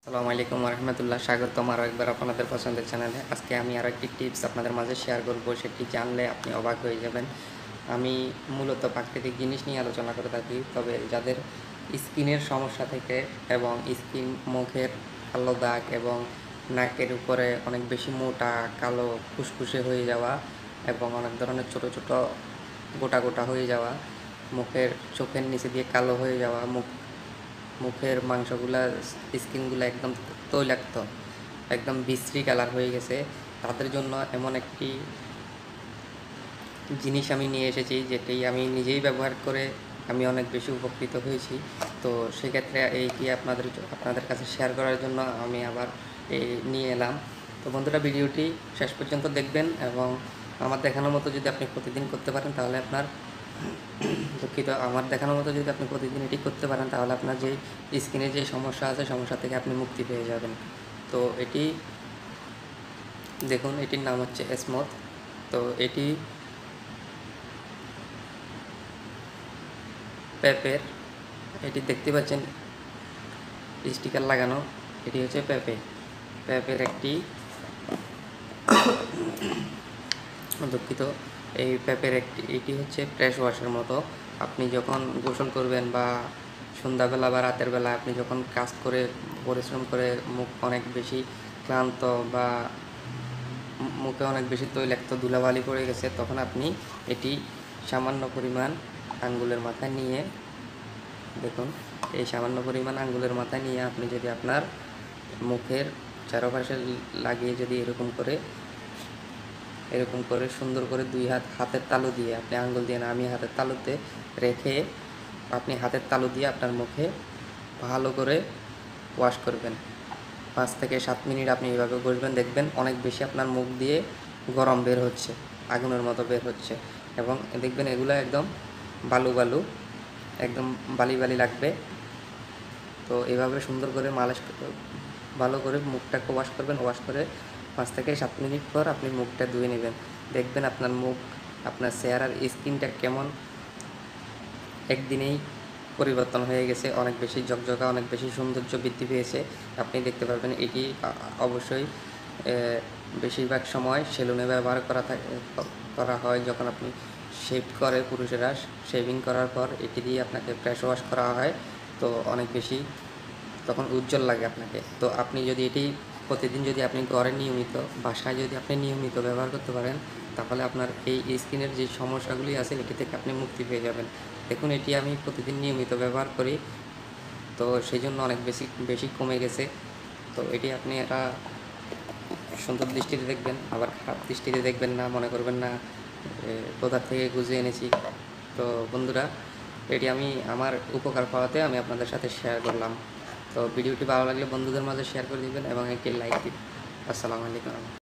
আসসালামু আলাইকুম রহমতুল্লাহ, স্বাগতম আরও একবার আপনাদের পছন্দের চ্যানেলে। আজকে আমি আরও একটি টিপস আপনাদের মাঝে শেয়ার করব, সেটি জানলে আপনি অবাক হয়ে যাবেন। আমি মূলত প্রাকৃতিক জিনিস নিয়ে আলোচনা করে থাকি, তবে যাদের স্কিনের সমস্যা থেকে এবং স্কিন, মুখের কালো দাগ এবং নাকের উপরে অনেক বেশি মোটা কালো ফুসফুসে হয়ে যাওয়া এবং অনেক ধরনের ছোট ছোট গোটা গোটা হয়ে যাওয়া, মুখের চোখের নিচে দিয়ে কালো হয়ে যাওয়া, মুখের মাংসগুলা, স্কিনগুলো একদম তৈলাক্ত, একদম বিশ্রী কালার হয়ে গেছে, তাদের জন্য এমন একটি জিনিস আমি নিয়ে এসেছি, যেটি আমি নিজেই ব্যবহার করে আমি অনেক বেশি উপকৃত হয়েছি। তো সেক্ষেত্রে এইটি আপনাদের কাছে শেয়ার করার জন্য আমি আবার নিয়ে এলাম। তো বন্ধুরা, ভিডিওটি শেষ পর্যন্ত দেখবেন এবং আমার দেখানোর মতো যদি আপনি প্রতিদিন করতে পারেন তাহলে আমার দেখানোর মতো যদি আপনি প্রতিদিন এটি করতে পারেন তাহলে আপনার যে স্কিনে যে সমস্যা আছে, সমস্যা থেকে আপনি মুক্তি পেয়ে যাবেন। তো এটি দেখুন, এটির নাম হচ্ছে স্মুথ। তো এটি পেঁপের, এটি দেখতে পাচ্ছেন স্টিকার লাগানো, এটি হচ্ছে পেঁপের একটি দুঃখিত এই পেঁপের এটি হচ্ছে ফ্রেশ ওয়াশের মতো। আপনি যখন গোসল করবেন বা সন্ধ্যাবেলা বা রাতের বেলা আপনি যখন কাজ করে পরিশ্রম করে মুখ অনেক বেশি ক্লান্ত বা মুখে অনেক বেশি তৈলাক্ত ধুলাবালি পড়ে গেছে, তখন আপনি এটি সামান্য পরিমাণ আঙ্গুলের মাথায় নিয়ে, দেখুন, এই সামান্য পরিমাণ আঙ্গুলের মাথায় নিয়ে আপনি যদি আপনার মুখের চারপাশে লাগিয়ে যদি এরকম করে সুন্দর করে দুই হাতের তালু দিয়ে, আপনি আঙ্গুল দিয়ে না, আমি হাতের তালুতে রেখে আপনি হাতের তালু দিয়ে আপনার মুখে ভালো করে ওয়াশ করবেন। 5 থেকে 7 মিনিট আপনি এইভাবে ঘষবেন, দেখবেন অনেক বেশি আপনার মুখ দিয়ে গরম বের হচ্ছে, আগুনের মতো বের হচ্ছে, এবং দেখবেন এগুলো একদম বালু একদম বালি লাগবে। তো এভাবে সুন্দর করে ভালো করে মুখটাকে ওয়াশ করবেন। ওয়াশ করে 5 থেকে 7 মিনিট পর আপনি মুখটা ধুয়ে নেবেন। দেখবেন আপনার মুখ, আপনার চেহারার স্কিনটা কেমন একদিনেই পরিবর্তন হয়ে গেছে, অনেক বেশি ঝকঝকা, অনেক বেশি সৌন্দর্য বৃদ্ধি পেয়েছে। আপনি দেখতে পারবেন। এটি অবশ্যই বেশিরভাগ সময় সেলুনে ব্যবহার করা হয়। যখন আপনি শেভ করে, পুরুষেরা শেভিং করার পর এটি দিয়ে আপনাকে ফ্রেশ ওয়াশ করা হয়, তো অনেক বেশি তখন উজ্জ্বল লাগে আপনাকে। তো আপনি যদি এটি প্রতিদিন যদি আপনি ঘরে নিয়মিত, বাসায় যদি আপনি নিয়মিত ব্যবহার করতে পারেন, তাহলে আপনার এই স্কিনের যে সমস্যাগুলি আছে এটি থেকে আপনি মুক্তি পেয়ে যাবেন। দেখুন, এটি আমি প্রতিদিন নিয়মিত ব্যবহার করি, তো সেই জন্য অনেক বেশি কমে গেছে। তো এটি আপনি একটা সুন্দর দৃষ্টিতে দেখবেন, আবার খারাপ দৃষ্টিতে দেখবেন না, মনে করবেন না কোথা থেকে গুছিয়ে এনেছি। তো বন্ধুরা, এটি আমি আমার উপকার পাওয়াতে আমি আপনাদের সাথে শেয়ার করলাম। তো ভিডিওটি ভালো লাগলে বন্ধুদের মাঝে শেয়ার করে দিবেন এবং একটি লাইক দিবেন। আসসালামু আলাইকুম।